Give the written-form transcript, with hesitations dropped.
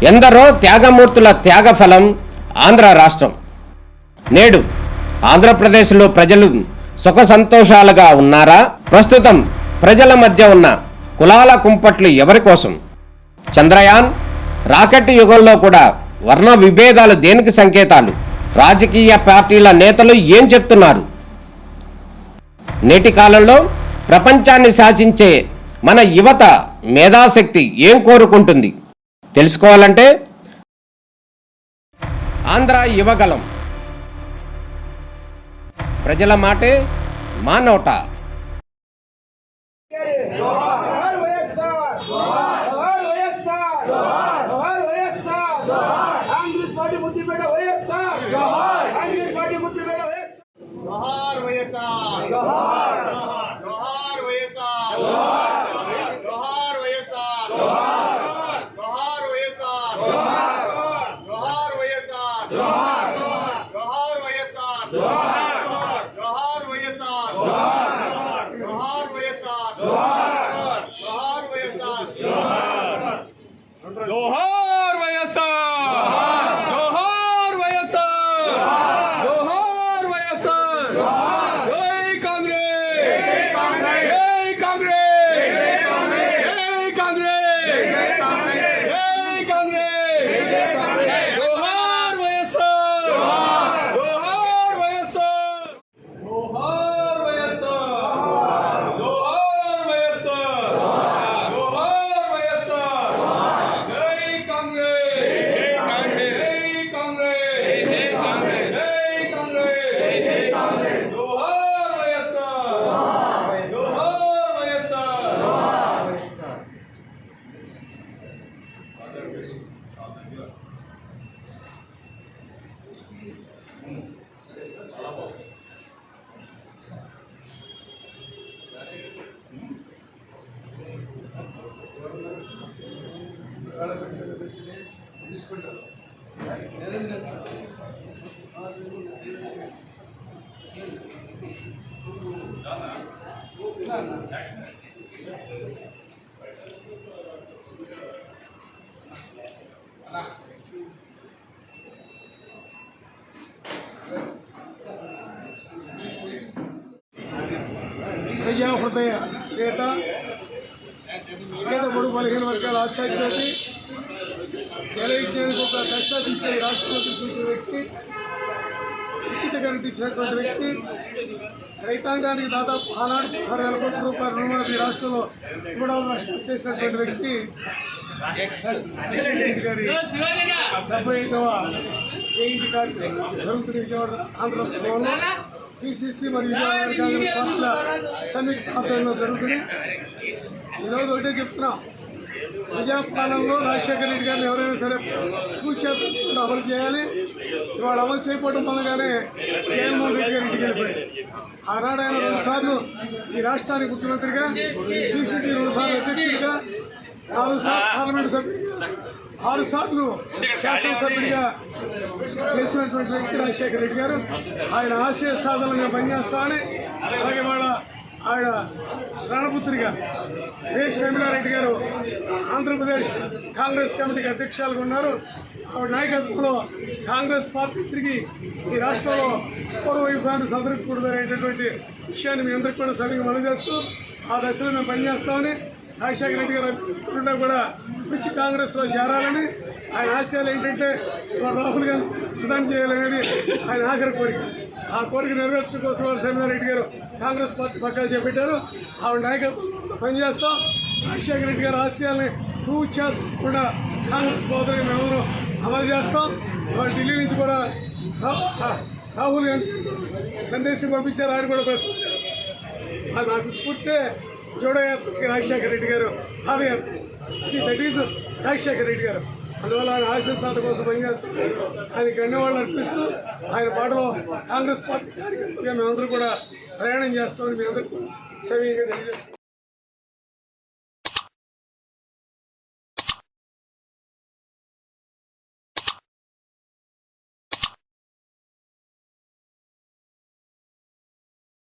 ఎందరో త్యాగమూర్తుల త్యాగఫలం ఆంధ్ర రాష్ట్రం. నేడు ఆంధ్రప్రదేశ్లో ప్రజలు సుఖ సంతోషాలుగా ఉన్నారా? ప్రస్తుతం ప్రజల మధ్య ఉన్న కులాల కుంపట్లు ఎవరి కోసం? చంద్రయాన్ రాకెట్ యుగంలో కూడా వర్ణ విభేదాలు దేనికి సంకేతాలు? రాజకీయ పార్టీల నేతలు ఏం చెప్తున్నారు? నేటి కాలంలో ప్రపంచాన్ని శాసించే మన యువత మేధాశక్తి ఏం కోరుకుంటుంది? తెలుసుకోవాలంటే ఆంధ్ర యువగలం. ప్రజల మాటే మా నోట. ప్రజా హృదయ నేత, పేద బడుగు బలహీన వర్గాల ఆశాజ్యోతి, జల విజ్ఞానికి ఒక దశ తీసే రాష్ట్రంలో తీసుకొచ్చిన వ్యక్తి, ఉచిత కరెంట్ ఇచ్చినటువంటి వ్యక్తి, రైతాంగానికి దాదాపు ఆనాడు 16,000 కోట్ల రూపాయల రుణమాఫీ ఈ రాష్ట్రంలో ఇవ్వడం చేసినటువంటి వ్యక్తి, గారి 75వ జయంతి కార్యక్రమం జరుగుతున్న విజయవాడ ఆంధ్రప్రదేశ్లో పిసిసి మరియు విజయవాడ కాంగ్రెస్ పార్టీల సంయుక్త ఆధ్వర్యంలో జరుగుతుంది. ఈరోజు ఒకటే చెప్తున్నాం, ప్రజాపాలనలో రాజశేఖర రెడ్డి గారిని ఎవరైనా సరే పూర్తి అమలు చేయాలి. ఇవాళ అమలు చేయకపోవడం వల్లగానే జగన్మోహన్ రెడ్డి గారి ఇంటికి వెళ్ళిపోయాయి. ఆనాడు ఆయన 2 సార్లు ఈ రాష్ట్రానికి ముఖ్యమంత్రిగా, పిసిసి 2 సార్లు అధ్యక్షుడిగా, 4 సార్లు పార్లమెంటు సభ్యుడిగా, 6 సార్లు శాసనసభ్యుడిగా చేసినటువంటి వ్యక్తి రాజశేఖర రెడ్డి గారు. ఆయన ఆశయ సాధనగా పనిచేస్తామని, అలాగే వాళ్ళ ఆయన రణపుత్రిగా షర్మిలారెడ్డి గారు ఆంధ్రప్రదేశ్ కాంగ్రెస్ కమిటీకి అధ్యక్షులుగా ఉన్నారు. ఆవిడ నాయకత్వంలో కాంగ్రెస్ పార్టీ తిరిగి ఈ రాష్ట్రంలో పూర్వవైభవాన్ని సంతరించుకుంటున్నటువంటి విషయాన్ని మీ అందరికీ కూడా సరిగ్గా మనవి చేస్తూ ఆ దశలో మేము పనిచేస్తామని, రాజశేఖర రెడ్డి గారు అనుకుంటా కూడా పిచ్చి కాంగ్రెస్లో చేరాలని, ఆయన ఆశయాలు ఏంటంటే రాహుల్ గాంధీ ప్రధాని చేయాలనేది ఆయన ఆఖరి కోరిక. ఆ కోరిక నెరవేర్చడం కోసం షర్మిలారెడ్డి గారు కాంగ్రెస్ పార్టీ పక్కా చేపట్టారు. ఆవిడ నాయకత్వంలో పనిచేస్తాం. రాజశేఖర రెడ్డి గారి ఆశయాల్ని కూడా కాంగ్రెస్ సోదరులు మేము అమలు చేస్తాం. వాళ్ళు ఢిల్లీ నుంచి కూడా రాహుల్ గాంధీ సందేశం పంపించారు. ఆయన కూడా ప్రశ్నించారు. అది నాకు స్ఫూర్తి జోడో యాత్రకి రాజశేఖర రెడ్డి గారు పాదయాత్ర, దట్ ఈజ్ రాజశేఖర రెడ్డి గారు. అందువల్ల ఆయన ఆశయ సాధన కోసం పనిచేస్తాం. ఆయనకి ధన్యవాదాలు అర్పిస్తూ ఆయన పాటలో కాంగ్రెస్ పార్టీ కార్యకర్తలుగా మేమందరూ కూడా ప్రయాణం చేస్తామని మీ అందరికీ సవినయంగా తెలియజేస్తాం.